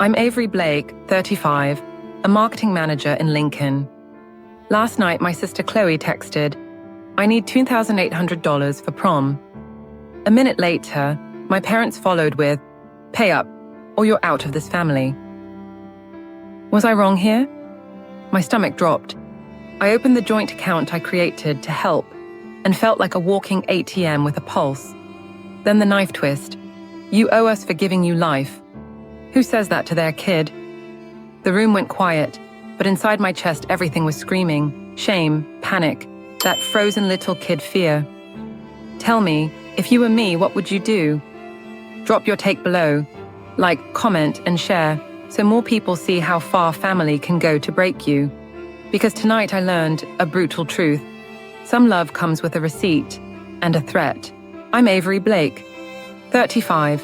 I'm Avery Blake, 35, a marketing manager in Lincoln. Last night, my sister Chloe texted, "I need $2,800 for prom." A minute later, my parents followed with, "Pay up, or you're out of this family." Was I wrong here? My stomach dropped. I opened the joint account I created to help and felt like a walking ATM with a pulse. Then the knife twist. "You owe us for giving you life." Who says that to their kid? The room went quiet, but inside my chest everything was screaming, shame, panic, that frozen little kid fear. Tell me, if you were me, what would you do? Drop your take below, like, comment, and share, so more people see how far family can go to break you. Because tonight I learned a brutal truth. Some love comes with a receipt and a threat. I'm Avery Blake, 35,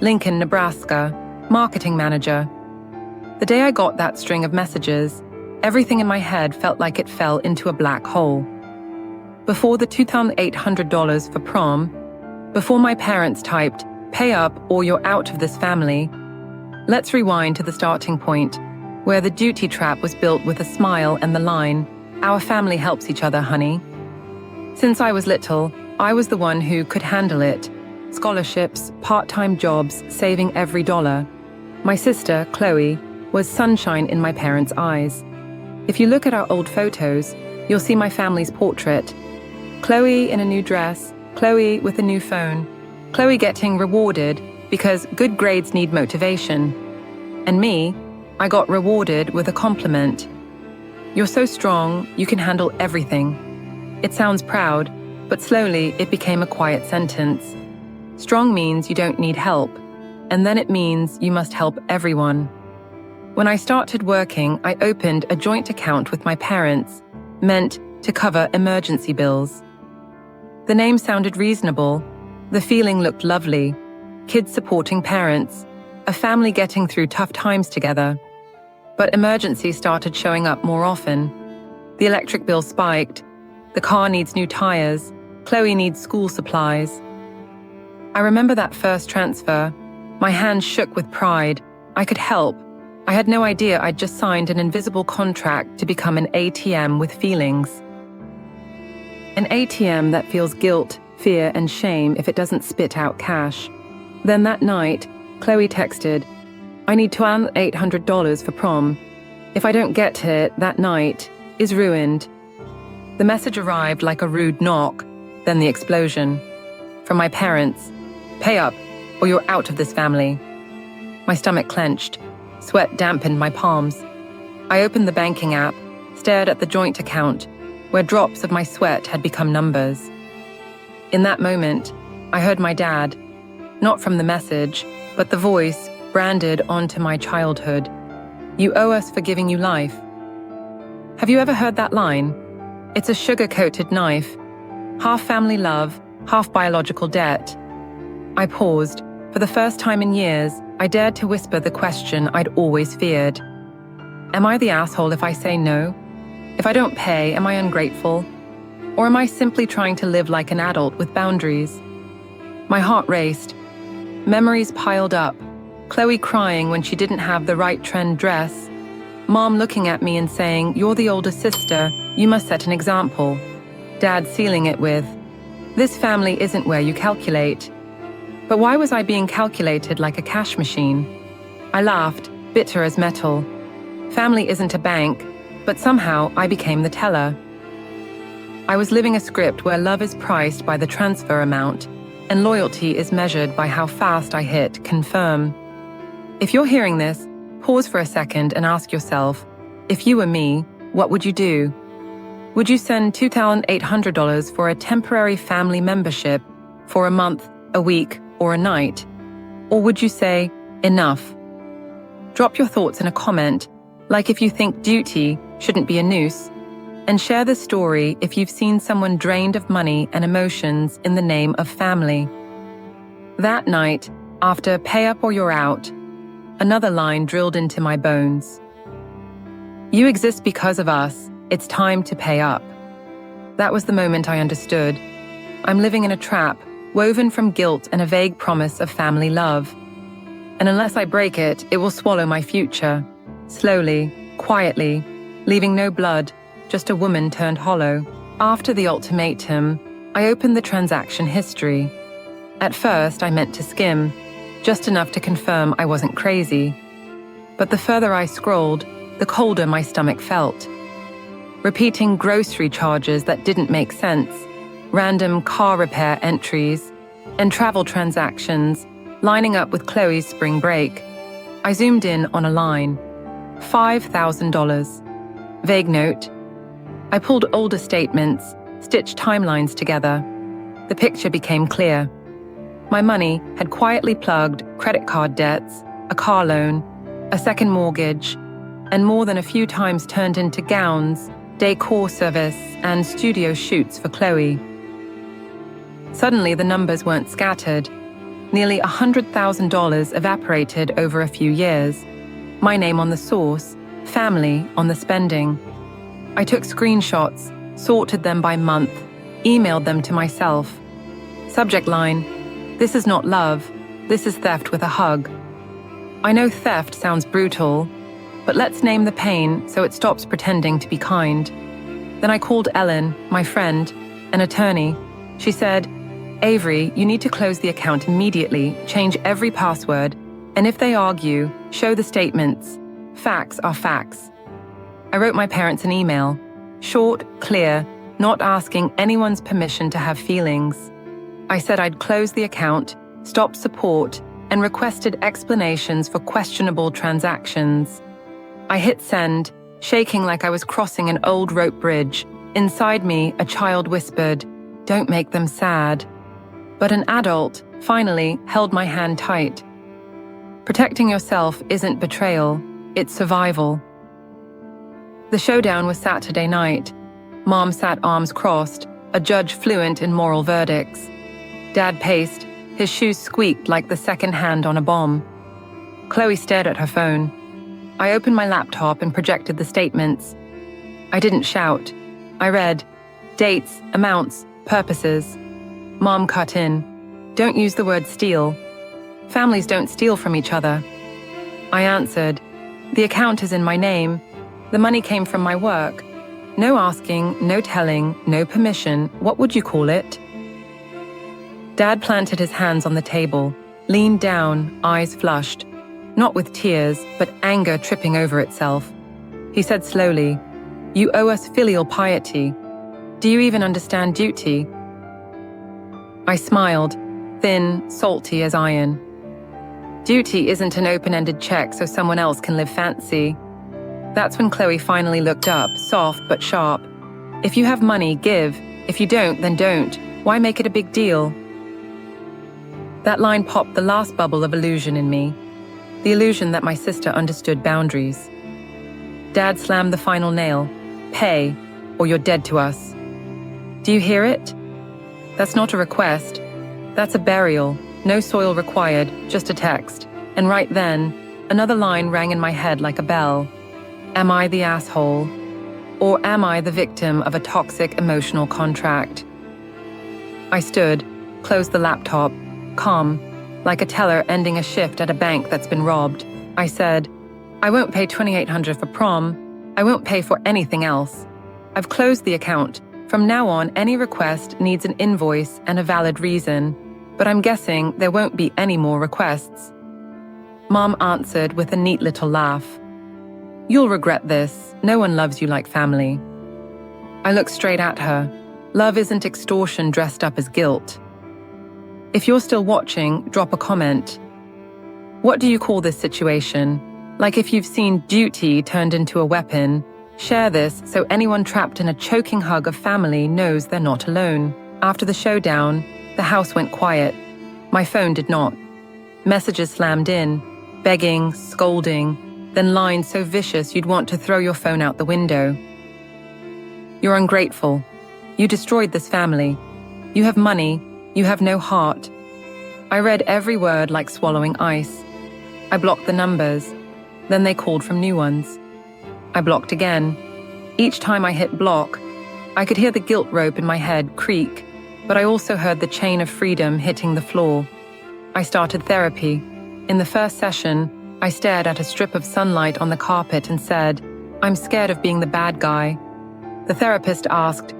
Lincoln, Nebraska, marketing manager. The day I got that string of messages, everything in my head felt like it fell into a black hole. Before the $2,800 for prom, before my parents typed, "Pay up or you're out of this family," let's rewind to the starting point, where the duty trap was built with a smile and the line, "Our family helps each other, honey." Since I was little, I was the one who could handle it. Scholarships, part-time jobs, saving every dollar. My sister, Chloe, was sunshine in my parents' eyes. If you look at our old photos, you'll see my family's portrait. Chloe in a new dress, Chloe with a new phone, Chloe getting rewarded because good grades need motivation. And me, I got rewarded with a compliment. "You're so strong, you can handle everything." It sounds proud, but slowly it became a quiet sentence. Strong means you don't need help, and then it means you must help everyone. When I started working, I opened a joint account with my parents, meant to cover emergency bills. The name sounded reasonable. The feeling looked lovely. Kids supporting parents, a family getting through tough times together. But emergencies started showing up more often. The electric bill spiked. The car needs new tires. Chloe needs school supplies. I remember that first transfer. My hands shook with pride. I could help. I had no idea I'd just signed an invisible contract to become an ATM with feelings. An ATM that feels guilt, fear, and shame if it doesn't spit out cash. Then that night, Chloe texted, "I need $2,800 for prom. If I don't get it that night, is ruined." The message arrived like a rude knock, then the explosion. From my parents, "Pay up, or you're out of this family." My stomach clenched. Sweat dampened my palms. I opened the banking app, stared at the joint account, where drops of my sweat had become numbers. In that moment, I heard my dad, not from the message, but the voice branded onto my childhood. "You owe us for giving you life." Have you ever heard that line? It's a sugar-coated knife, half family love, half biological debt. I paused. For the first time in years, I dared to whisper the question I'd always feared. Am I the asshole if I say no? If I don't pay, am I ungrateful? Or am I simply trying to live like an adult with boundaries? My heart raced. Memories piled up. Chloe crying when she didn't have the right trend dress. Mom looking at me and saying, "You're the older sister, you must set an example." Dad sealing it with, "This family isn't where you calculate." But why was I being calculated like a cash machine? I laughed, bitter as metal. Family isn't a bank, but somehow I became the teller. I was living a script where love is priced by the transfer amount, and loyalty is measured by how fast I hit confirm. If you're hearing this, pause for a second and ask yourself, if you were me, what would you do? Would you send $2,800 for a temporary family membership for a month, a week, or a night? Or would you say, enough? Drop your thoughts in a comment, like if you think duty shouldn't be a noose, and share the story if you've seen someone drained of money and emotions in the name of family. That night, after "Pay up or you're out," another line drilled into my bones. You exist because of us. It's time to pay up. That was the moment I understood. I'm living in a trap, woven from guilt and a vague promise of family love. and unless I break it, it will swallow my future. Slowly, quietly, leaving no blood, just a woman turned hollow. After the ultimatum, I opened the transaction history. At first, I meant to skim, just enough to confirm I wasn't crazy. But the further I scrolled, the colder my stomach felt. Repeating grocery charges that didn't make sense, random car repair entries, and travel transactions lining up with Chloe's spring break. I zoomed in on a line. $5,000. Vague note. I pulled older statements, stitched timelines together. The picture became clear. My money had quietly plugged credit card debts, a car loan, a second mortgage, and more than a few times turned into gowns, decor service, and studio shoots for Chloe. Suddenly, the numbers weren't scattered. Nearly $100,000 evaporated over a few years. My name on the source, family on the spending. I took screenshots, sorted them by month, emailed them to myself. Subject line: "This is not love, this is theft with a hug." I know theft sounds brutal, but let's name the pain so it stops pretending to be kind. Then I called Ellen, my friend, an attorney. She said, "Avery, you need to close the account immediately, change every password, and if they argue, show the statements. Facts are facts." I wrote my parents an email. Short, clear, not asking anyone's permission to have feelings. I said I'd close the account, stop support, and requested explanations for questionable transactions. I hit send, shaking like I was crossing an old rope bridge. Inside me, a child whispered, "Don't make them sad." But an adult, finally, held my hand tight. Protecting yourself isn't betrayal, it's survival. The showdown was Saturday night. Mom sat arms crossed, a judge fluent in moral verdicts. Dad paced, his shoes squeaked like the second hand on a bomb. Chloe stared at her phone. I opened my laptop and projected the statements. I didn't shout. I read dates, amounts, purposes. Mom cut in. "Don't use the word steal. Families don't steal from each other." I answered, "The account is in my name. The money came from my work. No asking, no telling, no permission. What would you call it?" Dad planted his hands on the table, leaned down, eyes flushed. Not with tears, but anger tripping over itself. He said slowly, "You owe us filial piety. Do you even understand duty?" I smiled, thin, salty as iron. Duty isn't an open-ended check so someone else can live fancy. That's when Chloe finally looked up, soft but sharp. "If you have money, give. If you don't, then don't. Why make it a big deal?" That line popped the last bubble of illusion in me. The illusion that my sister understood boundaries. Dad slammed the final nail. "Pay, or you're dead to us." Do you hear it? That's not a request. That's a burial. No soil required, just a text. And right then, another line rang in my head like a bell. Am I the asshole? Or am I the victim of a toxic emotional contract? I stood, closed the laptop, calm, like a teller ending a shift at a bank that's been robbed. I said, "I won't pay $2,800 for prom. I won't pay for anything else. I've closed the account. From now on, any request needs an invoice and a valid reason, but I'm guessing there won't be any more requests." Mom answered with a neat little laugh. "You'll regret this. No one loves you like family." I looked straight at her. Love isn't extortion dressed up as guilt. If you're still watching, drop a comment. What do you call this situation? Like if you've seen duty turned into a weapon. Share this so anyone trapped in a choking hug of family knows they're not alone. After the showdown, the house went quiet. My phone did not. Messages slammed in, begging, scolding, then lines so vicious you'd want to throw your phone out the window. "You're ungrateful. You destroyed this family. You have money. You have no heart." I read every word like swallowing ice. I blocked the numbers. Then they called from new ones. I blocked again. Each time I hit block, I could hear the guilt rope in my head creak, but I also heard the chain of freedom hitting the floor. I started therapy. In the first session, I stared at a strip of sunlight on the carpet and said, "I'm scared of being the bad guy." The therapist asked,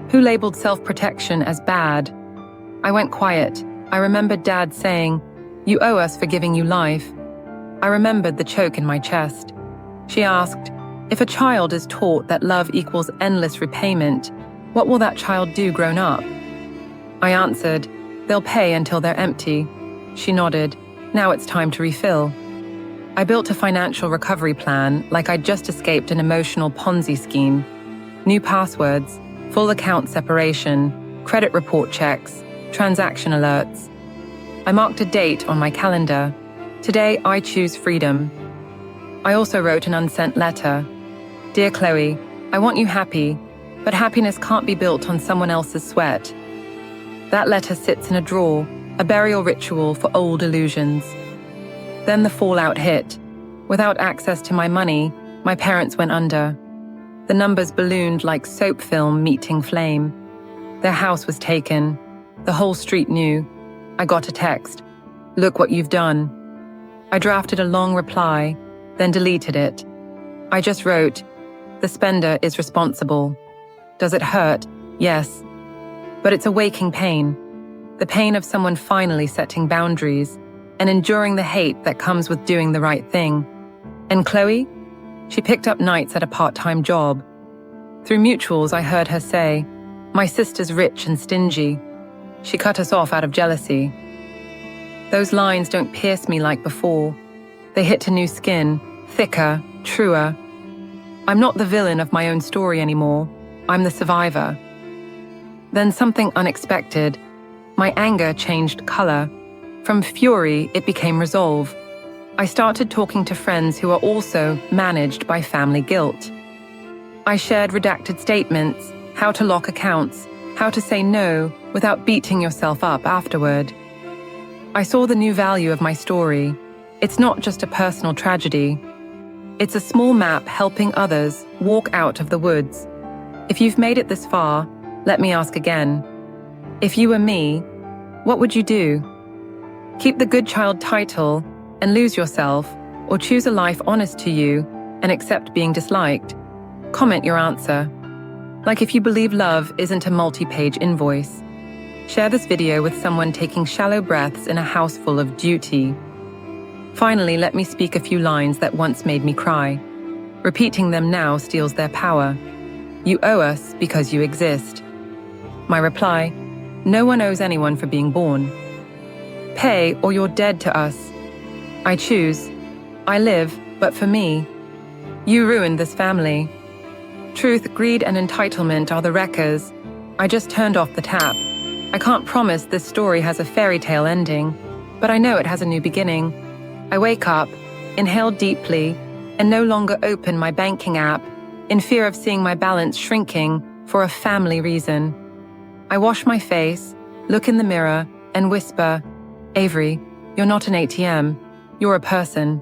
"Who labeled self-protection as bad?" I went quiet. I remembered Dad saying, "You owe us for giving you life." I remembered the choke in my chest. She asked, "If a child is taught that love equals endless repayment, what will that child do grown up?" I answered, "They'll pay until they're empty." She nodded. Now it's time to refill. I built a financial recovery plan like I'd just escaped an emotional Ponzi scheme. New passwords, full account separation, credit report checks, transaction alerts. I marked a date on my calendar. Today, I choose freedom. I also wrote an unsent letter. "Dear Chloe, I want you happy, but happiness can't be built on someone else's sweat." That letter sits in a drawer, a burial ritual for old illusions. Then the fallout hit. Without access to my money, my parents went under. The numbers ballooned like soap film meeting flame. Their house was taken. The whole street knew. I got a text. "Look what you've done." I drafted a long reply, then deleted it. I just wrote, "The spender is responsible." Does it hurt? Yes. But it's a waking pain. The pain of someone finally setting boundaries and enduring the hate that comes with doing the right thing. And Chloe? She picked up nights at a part-time job. Through mutuals, I heard her say, "My sister's rich and stingy. She cut us off out of jealousy." Those lines don't pierce me like before. They hit a new skin, thicker, truer. I'm not the villain of my own story anymore. I'm the survivor. Then something unexpected. My anger changed color. From fury, it became resolve. I started talking to friends who are also managed by family guilt. I shared redacted statements, how to lock accounts, how to say no without beating yourself up afterward. I saw the new value of my story. It's not just a personal tragedy. It's a small map helping others walk out of the woods. If you've made it this far, let me ask again. If you were me, what would you do? Keep the good child title and lose yourself, or choose a life honest to you and accept being disliked? Comment your answer. Like if you believe love isn't a multi-page invoice. Share this video with someone taking shallow breaths in a house full of duty. Finally, let me speak a few lines that once made me cry. Repeating them now steals their power. You owe us because you exist. My reply, no one owes anyone for being born. Pay or you're dead to us. I choose. I live, but for me. You ruined this family. Truth, greed, and entitlement are the wreckers. I just turned off the tap. I can't promise this story has a fairy tale ending, but I know it has a new beginning. I wake up, inhale deeply, and no longer open my banking app in fear of seeing my balance shrinking for a family reason. I wash my face, look in the mirror, and whisper, "Avery, you're not an ATM. You're a person."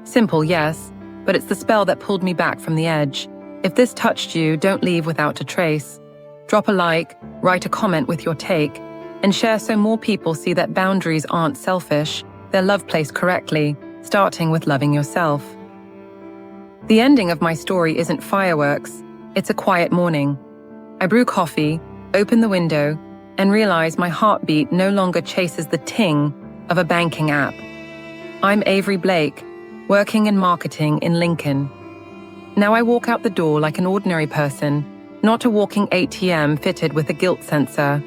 Simple, yes, but it's the spell that pulled me back from the edge. If this touched you, don't leave without a trace. Drop a like, write a comment with your take, and share so more people see that boundaries aren't selfish, they're loved placed correctly, starting with loving yourself. The ending of my story isn't fireworks, it's a quiet morning. I brew coffee, open the window, and realize my heartbeat no longer chases the ting of a banking app. I'm Avery Blake, working in marketing in Lincoln. Now I walk out the door like an ordinary person, not a walking ATM fitted with a guilt sensor.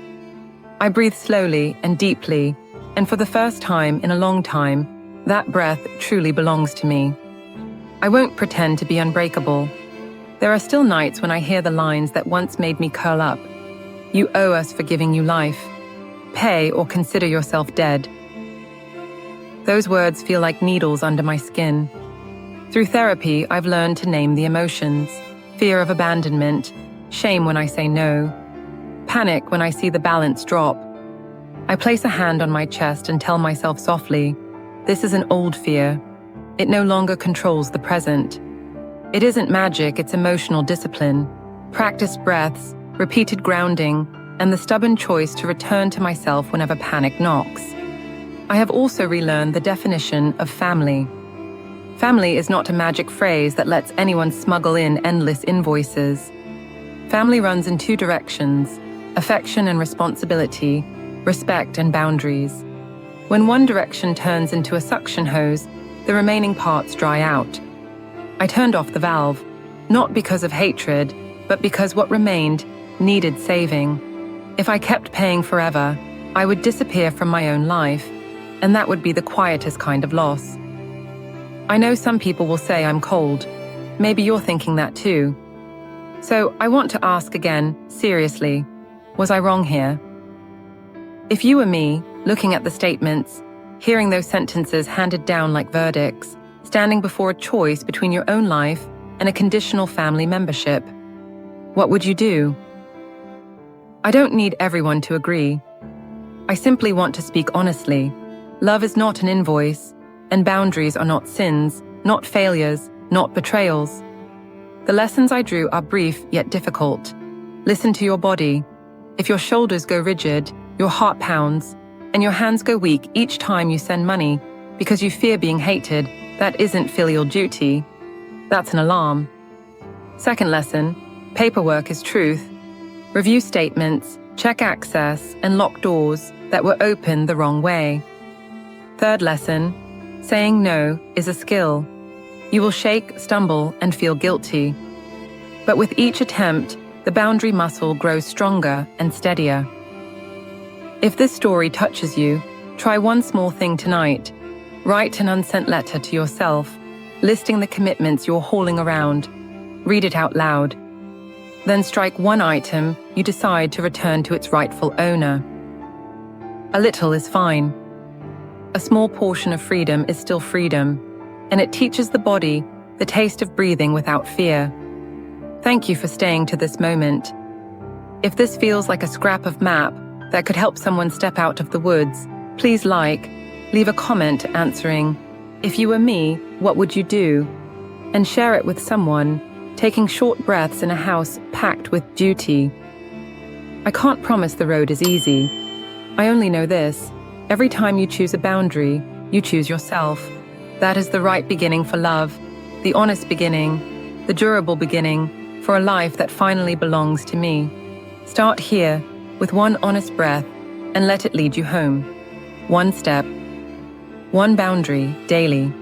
I breathe slowly and deeply, and for the first time in a long time, that breath truly belongs to me. I won't pretend to be unbreakable. There are still nights when I hear the lines that once made me curl up. You owe us for giving you life. Pay or consider yourself dead. Those words feel like needles under my skin. Through therapy, I've learned to name the emotions. Fear of abandonment, shame when I say no, panic when I see the balance drop. I place a hand on my chest and tell myself softly, this is an old fear. It no longer controls the present. It isn't magic, it's emotional discipline, practiced breaths, repeated grounding, and the stubborn choice to return to myself whenever panic knocks. I have also relearned the definition of family. Family is not a magic phrase that lets anyone smuggle in endless invoices. Family runs in two directions: affection and responsibility, respect and boundaries. When one direction turns into a suction hose, the remaining parts dry out. I turned off the valve, not because of hatred, but because what remained needed saving. If I kept paying forever, I would disappear from my own life, and that would be the quietest kind of loss. I know some people will say I'm cold. Maybe you're thinking that too. So I want to ask again, seriously, was I wrong here? If you were me, looking at the statements, hearing those sentences handed down like verdicts, standing before a choice between your own life and a conditional family membership, what would you do? I don't need everyone to agree. I simply want to speak honestly. Love is not an invoice, and boundaries are not sins, not failures, not betrayals. The lessons I drew are brief yet difficult. Listen to your body. If your shoulders go rigid, your heart pounds, and your hands go weak each time you send money because you fear being hated, that isn't filial duty. That's an alarm. Second lesson, paperwork is truth. Review statements, check access, and lock doors that were opened the wrong way. Third lesson, saying no is a skill. You will shake, stumble, and feel guilty. But with each attempt, the boundary muscle grows stronger and steadier. If this story touches you, try one small thing tonight. Write an unsent letter to yourself, listing the commitments you're hauling around. Read it out loud. Then strike one item you decide to return to its rightful owner. A little is fine. A small portion of freedom is still freedom, and it teaches the body the taste of breathing without fear. Thank you for staying to this moment. If this feels like a scrap of map that could help someone step out of the woods, please leave a comment answering, "If you were me, what would you do?" and share it with someone, taking short breaths in a house packed with duty. I can't promise the road is easy. I only know this: every time you choose a boundary, you choose yourself. That is the right beginning for love, the honest beginning, the durable beginning for a life that finally belongs to me. Start here, with one honest breath, and let it lead you home. One step, one boundary daily.